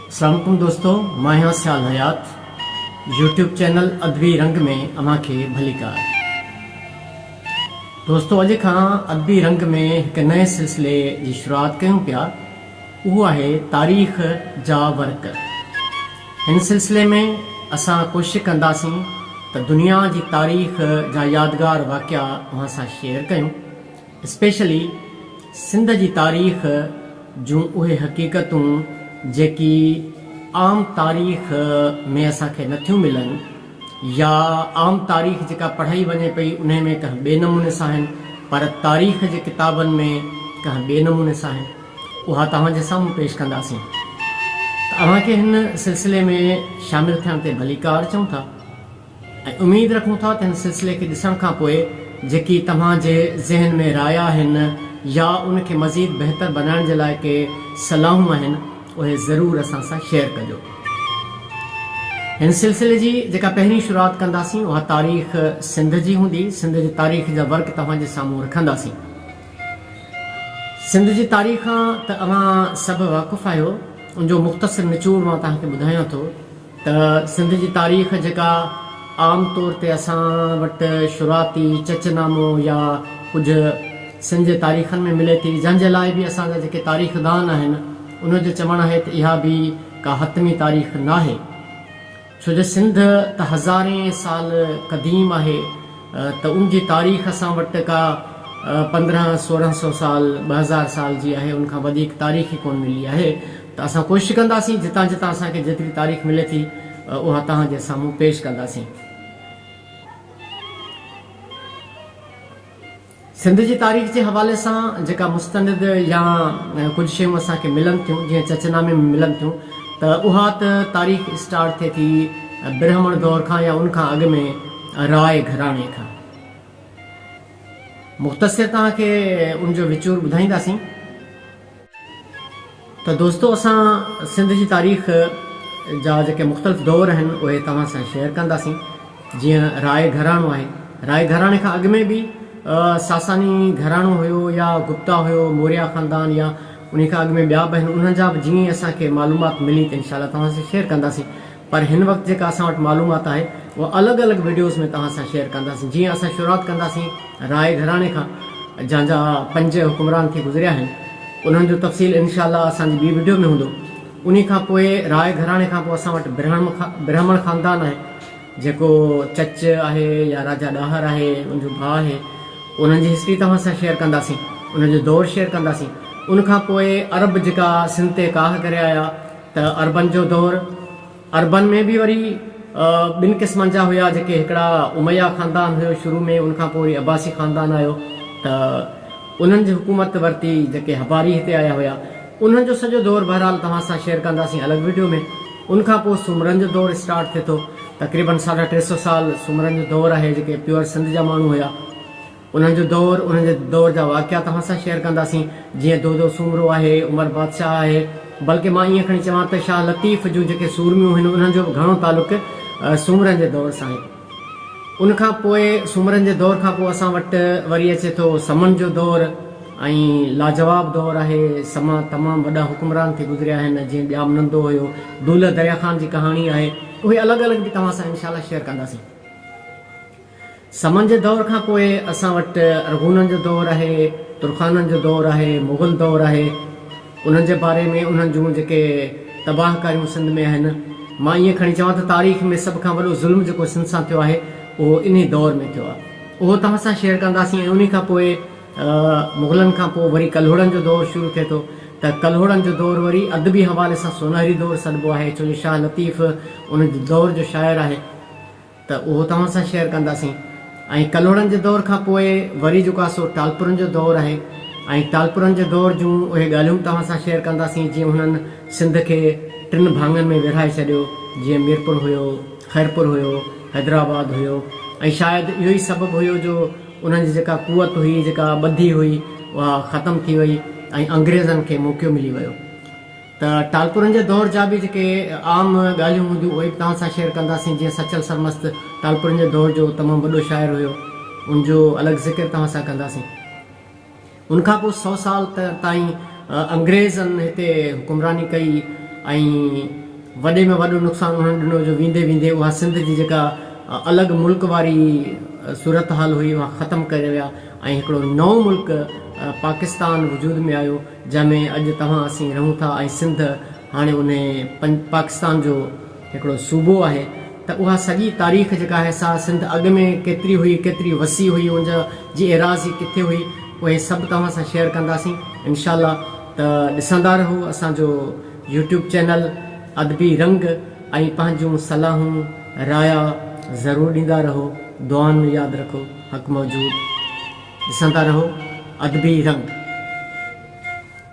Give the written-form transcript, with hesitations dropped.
अस्सलामुअलैकुम दोस्तों, मां आहियां सियाल हयात। यूट्यूब चैनल अदबी रंग में अव्हां खे भलीकार। दोस्तों, अॼु खां अदबी रंग में हिकु नए सिलसिले जी शुरूआत कयूं पिया। उहो आहे तारीख़ जा वर्क। हिन सिलसिले में असां कोशिशि कंदासीं त दुनिया जी तारीख़ जा यादगार वाक़िया अव्हां सां शेयर कयूं। स्पेशली सिंध जी तारीख़ जूं उहे हक़ीक़तूं जेकी आम तारीख़ में असांखे नथियूं मिलनि, या आम तारीख़ जेका पढ़ाई वञे पई उन में कंहिं ॿिए नमूने सां आहिनि, पर तारीख़ जे किताबनि में कंहिं ॿिए नमूने सां आहिनि, उहा तव्हांजे साम्हूं पेश कंदासीं। त अव्हांखे हिन सिलसिले में शामिलु थियण ते भलीकार चऊं था ऐं उमेदु रखूं था त हिन सिलसिले खे ॾिसण खां पोइ जेकी तव्हांजे ज़हन में राया आहिनि या उनखे मज़ीद बहितर बनाइण जे लाइ के सलाहूं आहिनि, उहे ज़रूरु असां सां शेयर कजो। हिन सिलसिले जी जेका पहिरीं शुरूआत कंदासीं उहा तारीख़ सिंध जी हूंदी। सिंध जी तारीख़ जा वर्क तव्हांजे साम्हूं रखंदासीं। सिंध जी तारीख़ खां त अव्हां सभु वाक़ुफ़ु आहियो। उनजो मुख़्तसिर निचोड़ मां तव्हांखे ॿुधायां थो त सिंध जी तारीख़ जेका आम तौर ते असां वटि शुरूआती चचनामो या कुझु सिंध जे तारीख़नि में मिले थी, जंहिंजे लाइ बि असांजा जेके तारीख़दान आहिनि उनजो चवणु आहे त इहा बि का हतमी तारीख़ न आहे, छो जो सिंध त हज़ारे साल क़दीम आहे। त उनजी तारीख़ असां वटि का 1500-1600 साल 2000 साल जी आहे। उनखां वधीक तारीख़ ई कोन मिली आहे। त असां कोशिशि कंदासीं जितां जितां असांखे जेतिरी तारीख़ मिले थी उहा तव्हांजे साम्हूं पेश कंदासीं। सिंध जी तारीख़ जे हवाले सां जेका मुस्तंद या कुझु शयूं असांखे मिलनि थियूं, जीअं चचनामे में मिलनि थियूं, त उहा त तारीख़ स्टार्ट थिए थी ब्राह्मण दौर खां या उनखां अॻु में राय घराणे खां। मुख़्तसिर तव्हांखे उनजो विचूर ॿुधाईंदासीं। त दोस्तो, असां सिंध जी तारीख़ जा जेके मुख़्तलिफ़ दौर आहिनि उहे तव्हां सां शेयर कंदासीं। जीअं राय घराणो आहे, राय घराणे खां अॻु में बि सासानी घराणो हुयो या गुप्ता हुयो, मौर्या ख़ानदान, या उन खां अॻु में ॿिया बि आहिनि। उन्हनि जा बि जीअं असांखे मालूमात मिली त इनशाला तव्हां सां शेयर कंदासीं। पर हिन वक़्तु जेका असां वटि मालूमात आहे उहा अलॻि अलॻि वीडियोज़ में तव्हां सां शेयर कंदासीं। जीअं असां शुरूआत कंदासीं राय घराणे खां, जंहिंजा 5 हुकुमरान थी गुज़रिया आहिनि। उन्हनि जो तफ़सील इनशाला असांजी ॿी वीडियो में हूंदो। उन खां पोइ राय घराणे खां पोइ असां वटि ब्राह्मण ख़ानदान आहे, जेको चच आहे या राजा ॾाहर आहे, उनजो भाउ आहे। उन्हनि जी हिस्ट्री तव्हां सां शेयर कंदासीं, उनजो दौर शेयर कंदासीं। उनखां पोइ अरब जेका सिंध ते काह करे आया, त अरबन जो दौर। अरबन में बि वरी 2 क़िस्मनि जा हुया, जेके हिकिड़ा उमैया ख़ानदान हुयो शुरू में, उनखां पोइ वरी अब्बासी ख़ानदान आयो। त उन्हनि जी हुकूमत वरिती जेके हबारी हिते आया हुया। उन्हनि जो सॼो दौर बहरहाल तव्हां सां शेयर कंदासीं अलॻि वीडियो में। उनखां पोइ सुमरनि जो दौर स्टार्ट थिए थो। तक़रीबन 350 साल सुमरनि जो दौर आहे, जेके प्योर सिंध जा माण्हू हुया। उन्हनि जो दौर, उन्हनि जे दौर जा वाक़िया तव्हां सां शेयर कंदासीं। जीअं दोदो सूमरो आहे, उमर बादशाह आहे, बल्कि मां ईअं खणी चवां त शाह लतीफ़ जूं जेके सूरमियूं आहिनि उन्हनि जो घणो तालुक़ सूमरनि जे दौर सां आहे। उनखां पोइ सूमरनि जे दौर खां पोइ असां वटि वरी अचे थो समन जो दौर ऐं लाजवाब दौर आहे। समा तमामु वॾा हुकुमरान थी गुज़रिया आहिनि, जीअं ॼाम नंदो हुयो, दूल्ह दरिया ख़ान जी कहाणी आहे। उहे अलॻि अलॻि बि तव्हां सां इनशाला शेयर कंदासीं। समन जे दौर खां पोइ असां वटि अरगूननि जो दौर आहे, तुर्खाननि जो दौर आहे, मुग़ल दौर आहे। उन्हनि जे बारे में उन्हनि जूं जेके तबाहकारियूं सिंध में आहिनि, मां ईअं खणी चवां त तारीख़ में सभ खां वॾो ज़ुल्म जेको सिंध सां थियो आहे उहो इन दौर में थियो आहे। उहो तव्हां सां शेयर कंदासीं। ऐं उन खां पोइ मुग़लनि खां पोइ वरी कल्होड़नि जो दौर शुरू थिए थो। त कल्होड़नि जो दौर वरी अदबी हवाले सां सोनहरी दौर सॾिबो आहे, छो जो शाह लतीफ़ उन दौर जो शाइर आहे। त उहो तव्हां सां शेयर कंदासीं। ऐं कल्होड़नि जे दौर खां पोइ वरी जेको आहे सो टालपुरनि जो दौर आहे। ऐं टालपुरनि जे दौर जूं उहे ॻाल्हियूं तव्हां सां शेयर कंदासीं। जीअं हुननि सिंध खे 3 भाङनि में विरहाए छॾियो, जीअं मीरपुर हुयो, खैरपुर हुयो, हैदराबाद हुयो। ऐं शायदि इहो ई सबबु हुयो जो उन्हनि जी जेका कुवत हुई, जेका ॿधी हुई, उहा ख़तमु थी वई ऐं अंग्रेज़नि खे मौक़ो मिली वियो। त टालपुरनि जे दौर जा बि जेके आम ॻाल्हियूं हूंदियूं उहे बि तव्हां सां शेयर कंदासीं। जीअं सचल सरमस्त टालपुरनि जे दौर जो तमामु वॾो शाइर हुयो, उनजो अलॻि ज़िक्र तव्हां सां कंदासीं। उनखां पोइ 100 साल ताईं अंग्रेज़नि हिते हुकुमरानी कई ऐं वॾे में वॾो नुक़सानु उन्हनि ॾिनो जो वेंदे वेंदे उहा सिंध जी जेका अलॻि मुल्क वारी सूरत हाल हुई उहा ख़तमु करे विया ऐं हिकिड़ो नओं मुल्क पाकिस्तान वजूद में आयो जंहिंमें अॼु तव्हां असीं रहूं था ऐं सिंध हाणे उन पाकिस्तान जो हिकिड़ो सूबो आहे। त उहा सॼी तारीख़ जेका आहे सा सिंध अॻु में केतिरी हुई, केतिरी वसी हुई, उनजा जी एराज़ी किथे हुई, उहे सभु तव्हां सां शेयर कंदासीं इनशा अल्लाह। त ॾिसंदा रहो असांजो यूट्यूब चैनल अदबी रंग ऐं पंहिंजूं सलाहूं राया ज़रूरु ॾींदा रहो। दुआनि में यादि रखो हक़ मौजूद। ॾिसंदा रहो अदबी रंग।